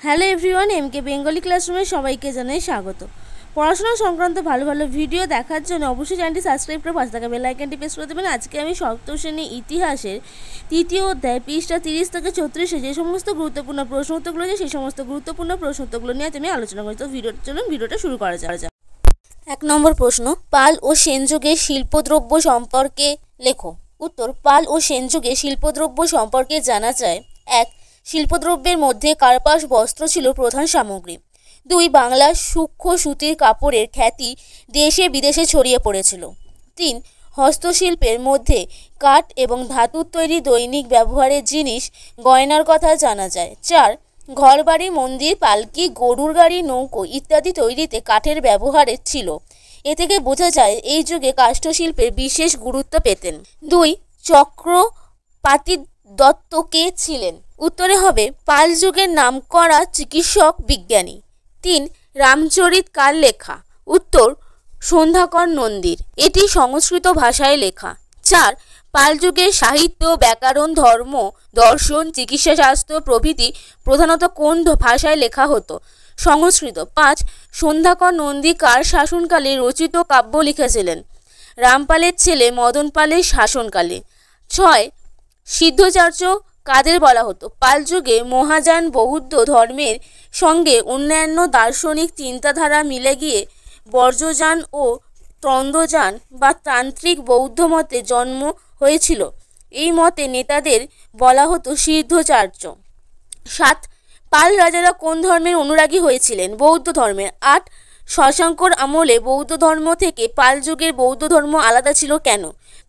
Hello everyone, এমকে Bengali ক্লাসরুমে সবাইকে জানাই স্বাগত। পড়াশোনা সংক্রান্ত ভালো ভালো ভিডিও দেখার জন্য অবশ্যই চ্যানেলটি সাবস্ক্রাইব করে পাশে থাকা বেল আইকনটি প্রেস করে দেবেন। আজকে আমি সপ্তম শ্রেণী ইতিহাসের তৃতীয় অধ্যায় পৃষ্ঠা 30 থেকে 34 যে সমস্ত গুরুত্বপূর্ণ প্রশ্ন উত্তরগুলো আছে সেই সমস্ত গুরুত্বপূর্ণ প্রশ্ন উত্তরগুলো নিয়ে আমি আলোচনা করি। তো ভিডিওটা শুরু করা যাক। 1 নম্বর প্রশ্ন, পাল ও সেন যুগের শিল্পদ্রব্য সম্পর্কে লেখো। উত্তর, পাল ও সেন যুগে শিল্পদ্রব্য সম্পর্কে জানা যায়। 1. শিল্পদ্রব্যের মধ্যে কার্পাস বস্ত্র ছিল প্রধান সামগ্রী। 2. বাংলার সূক্ষ্ম সুতির কাপড়ের খ্যাতি দেশে বিদেশে ছড়িয়ে পড়েছিল। 3. হস্তশিল্পের মধ্যে কাঠ এবং ধাতুর তৈরি দৈনিক ব্যবহারের জিনিস গয়নার কথা জানা যায়। 4. ঘরবাড়ি, মন্দির, পালকি, গরুর গাড়ি, নৌকো ইত্যাদি তৈরিতে কাঠের ব্যবহারের ছিল। এ থেকে বোঝা যায় এই যুগে কাষ্ঠশিল্পের বিশেষ গুরুত্ব পেতেন। 2. চক্রপাতি দত্ত কে ছিলেন? উত্তরে হবে পাল যুগের নামকরা চিকিৎসক বিজ্ঞানী। 3. রামচরিত কার লেখা? উত্তর, সন্ধ্যাকর নন্দীর। এটি সংস্কৃত ভাষায় লেখা। 4. পাল যুগের সাহিত্য, ব্যাকরণ, ধর্ম, দর্শন, চিকিৎসাশাস্ত্র প্রভৃতি প্রধানত কোন ভাষায় লেখা হতো? সংস্কৃত। 5. সন্ধ্যাকর নন্দী কার শাসনকালে রচিত কাব্য লিখেছিলেন? রামপালের ছেলে মদন পালের শাসনকালে। 6. সিদ্ধচার্য কাদের বলা হতো? পাল যুগে মহাযান বৌদ্ধ ধর্মের সঙ্গে অন্যান্য দার্শনিক চিন্তাধারা মিলে গিয়ে বর্জযান ও তন্দ্রযান বা তান্ত্রিক বৌদ্ধ মতে জন্ম হয়েছিল। এই মতে নেতাদের বলা হতো সিদ্ধচার্য। 7. পাল রাজারা কোন ধর্মের অনুরাগী হয়েছিলেন? বৌদ্ধ ধর্মের। 8. শশাঙ্কর আমলে বৌদ্ধ ধর্ম থেকে পাল যুগের বৌদ্ধ ধর্ম আলাদা ছিল কেন?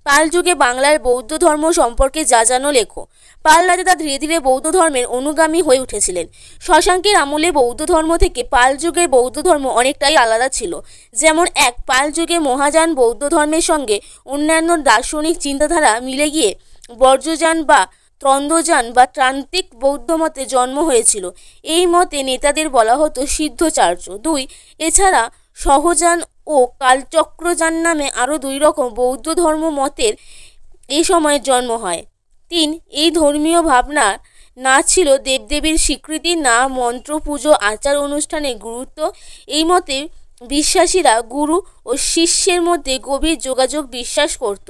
পাল যুগে বাংলার বৌদ্ধ ধর্ম সম্পর্কে যা জানো লেখো। পাল রাজারা ধীরে ধীরে বৌদ্ধ ধর্মের অনুগামী হয়ে উঠেছিলেন। শশাঙ্কের আমলে বৌদ্ধ ধর্ম থেকে পাল যুগের বৌদ্ধ ধর্ম অনেকটাই আলাদা ছিল। যেমন 1. পাল যুগে মহাযান বৌদ্ধ ধর্মের সঙ্গে অন্যান্য দার্শনিক চিন্তাধারা মিলে গিয়ে বর্জযান বা তন্দ্রযান বা তান্ত্রিক বৌদ্ধ মতে জন্ম হয়েছিল। এই মতে নেতাদের বলা হতো সিদ্ধচার্য। 2. এছাড়া সহযান ও কালচক্রযান নামে আরও 2 রকম বৌদ্ধ ধর্ম মতের এই সময়ে জন্ম হয়। 3. এই ধর্মীয় ভাবনা না ছিল দেবদেবীর স্বীকৃতি, না মন্ত্র পুজো আচার অনুষ্ঠানের গুরুত্ব। এই মতে বিশ্বাসীরা গুরু ও শিষ্যের মধ্যে গভীর যোগাযোগ বিশ্বাস করত।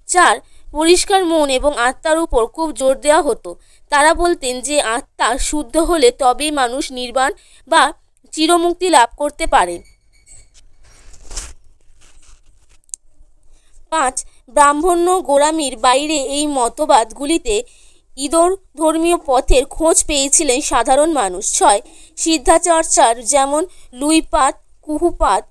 4. পরিষ্কার মন এবং আত্মার উপর খুব জোর দেওয়া হতো। তারা বলতেন যে আত্মা শুদ্ধ হলে তবেই মানুষ নির্বাণ বা চিরমুক্তি লাভ করতে পারে। 5. ব্রাহ্মণ্য গোড়ামির বাইরে এই মতবাদগুলিতে ইদর ধর্মীয় পথের খোঁজ পেয়েছিলেন সাধারণ মানুষ। 6. সিদ্ধাচর্চার যেমন লুইপাত, কুহুপাত,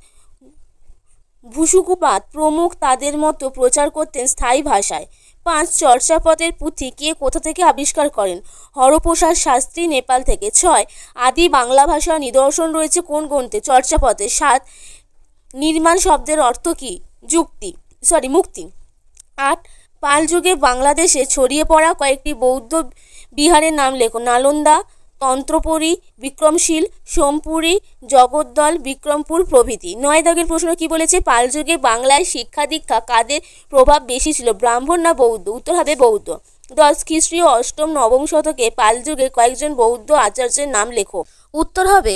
ভুসুকুপাত প্রমুখ তাদের মতো প্রচার করতেন স্থায়ী ভাষায়। 5. চর্যাপদের পুঁথি কে কোথা থেকে আবিষ্কার করেন? হরপ্রসাদ শাস্ত্রী, নেপাল থেকে। 6. আদি বাংলা ভাষার নিদর্শন রয়েছে কোন গ্রন্থে? চর্যাপদে। 7. নির্মাণ শব্দের অর্থ কি? মুক্তি। 8. পাল যুগে বাংলাদেশে ছড়িয়ে পড়া কয়েকটি বৌদ্ধ বিহারের নাম লেখো। নালন্দা, তন্ত্রপুরী, বিক্রমশীল, সোমপুরী, জগদ্দল, বিক্রমপুর প্রভৃতি। 9 দাগের প্রশ্ন কি বলেছে? পাল যুগে বাংলায় শিক্ষা দীক্ষা কাদের প্রভাব বেশি ছিল, ব্রাহ্মণ না বৌদ্ধ? উত্তর হবে বৌদ্ধ। 10. খ্রিস্টীয় 8ম 9ম শতকে পাল যুগে কয়েকজন বৌদ্ধ আচার্যের নাম লেখো। উত্তর হবে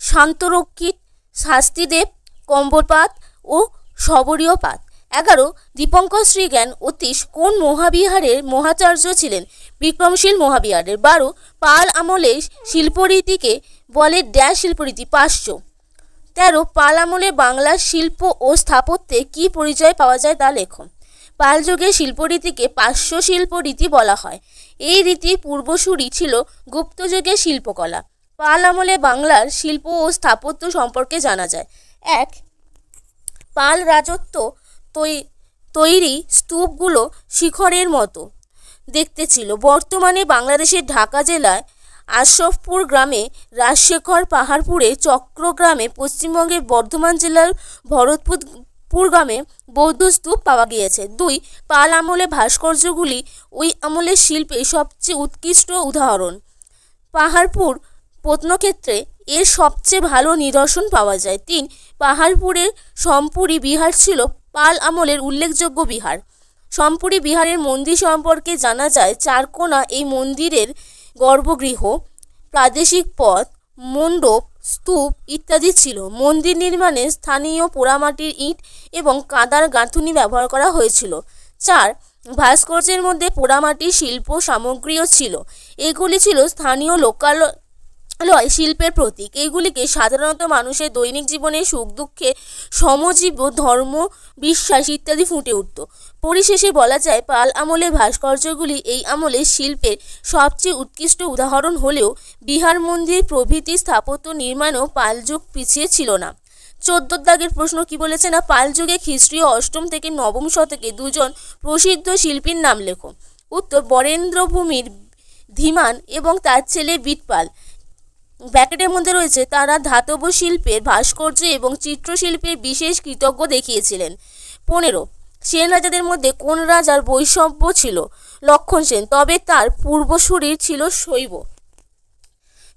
শান্তরক্ষিত, শাস্তিদেব, কম্বরপাত ও শবরীয়পাত। 11. দীপঙ্কর শ্রীজ্ঞান অতীশ কোন মহাবিহারের মহাচার্য ছিলেন? বিক্রমশীল মহাবিহারের। 12. পাল আমলে শিল্পরীতিকে বলে ড্যাশ শিল্পরীতি? পাশ্চ। 13. পাল আমলে বাংলার শিল্প ও স্থাপত্যে কি পরিচয় পাওয়া যায় তা লেখো। পাল যুগে শিল্পরীতিকে পার্শ্ব শিল্পরীতি বলা হয়। এই রীতির পূর্বসূরি ছিল গুপ্ত যুগের শিল্পকলা। পাল আমলে বাংলার শিল্প ও স্থাপত্য সম্পর্কে জানা যায়। 1. পাল রাজত্ব তৈরি স্তূপগুলো শিখরের মতো দেখতে ছিল। বর্তমানে বাংলাদেশের ঢাকা জেলায় আশরফপুর গ্রামে, রাজশেখর পাহাড়পুরে, চট্টগ্রামে, পশ্চিমবঙ্গের বর্ধমান জেলার ভরতপুর গ্রামে বৌদ্ধ স্তূপ পাওয়া গিয়েছে। 2. পাল আমলে ভাস্কর্যগুলি ওই আমলের শিল্পের সবচেয়ে উৎকৃষ্ট উদাহরণ। পাহাড়পুর প্রত্নক্ষেত্রে এর সবচেয়ে ভালো নিদর্শন পাওয়া যায়। 3. পাহাড়পুরের সম্পুরী বিহার ছিল পাল আমলের উল্লেখযোগ্য বিহার। সম্পুরী বিহারের মন্দির সম্পর্কে জানা যায় 4 কোণা এই মন্দিরের গর্ভগৃহ, প্রাদেশিক পথ, মণ্ডপ, স্তূপ ইত্যাদি ছিল। মন্দির নির্মাণে স্থানীয় পোড়ামাটির ইট এবং কাদার গাঁথুনি ব্যবহার করা হয়েছিল। 4. ভাস্কর্যের মধ্যে পোড়ামাটির শিল্প সামগ্রীও ছিল। এগুলি ছিল স্থানীয় লোকালয় শিল্পের প্রতীক। এগুলিকে সাধারণত মানুষের দৈনিক জীবনে সুখ দুঃখে সমজীব, ধর্ম, বিশ্বাস ইত্যাদি ফুটে উঠত। পরিশেষে বলা যায়, পাল আমলের ভাস্কর্যগুলি এই আমলের শিল্পের সবচেয়ে উৎকৃষ্ট উদাহরণ হলেও বিহার মন্দির প্রভৃতি স্থাপত্য নির্মাণেও পাল যুগ পিছিয়ে ছিল না। 14 দাগের প্রশ্ন কি বলেছে না, পাল যুগে খ্রিস্টীয় 8ম থেকে 9ম শতকে দুজন প্রসিদ্ধ শিল্পীর নাম লেখো। উত্তর, বরেন্দ্র ভূমির ধীমান এবং তার ছেলে বিটপাল। ব্র্যাকেটের মধ্যে রয়েছে, তারা ধাতব শিল্পের, ভাস্কর্য এবং চিত্রশিল্পের বিশেষ কৃতজ্ঞ দেখিয়েছিলেন। 15. সেন রাজাদের মধ্যে কোন রাজার বৈষম্য ছিল? লক্ষণ সেন, তবে তার পূর্বসূরি ছিল শৈব।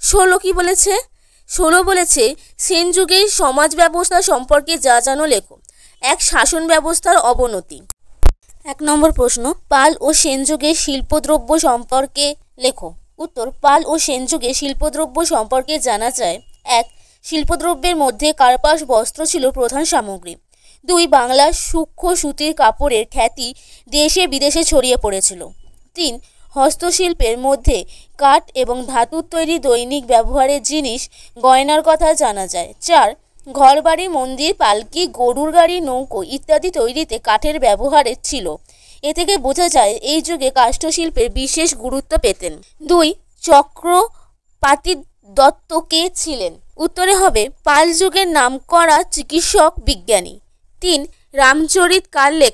16 কি বলেছে? 16 বলেছে, সেন যুগের সমাজ ব্যবস্থা সম্পর্কে যা জানো লেখো। 1. শাসন ব্যবস্থার অবনতি। 1 নম্বর প্রশ্ন, পাল ও সেন যুগের শিল্পদ্রব্য সম্পর্কে লেখো। উত্তর, পাল ও সেন যুগে শিল্পদ্রব্য সম্পর্কে জানা যায়। 1. শিল্পদ্রব্যের মধ্যে কার্পাস বস্ত্র ছিল প্রধান সামগ্রী। 2. বাংলার সূক্ষ্ম সুতির কাপড়ের খ্যাতি দেশে বিদেশে ছড়িয়ে পড়েছিল। 3. হস্তশিল্পের মধ্যে কাঠ এবং ধাতুর তৈরি দৈনিক ব্যবহারের জিনিস, গয়নার কথা জানা যায়। 4. ঘরবাড়ি, মন্দির, পালকি, গরুর গাড়ি, নৌকো ইত্যাদি তৈরিতে কাঠের ব্যবহার ছিল। এ থেকে বোঝা যায় এই যুগে কাষ্ঠশিল্পের বিশেষ গুরুত্ব পেতেন। 2. চক্রপাতি দত্ত কে ছিলেন? উত্তরে হবে পাল যুগের নামকরা চিকিৎসক বিজ্ঞানী। 3. রামচরিত কার লেখক?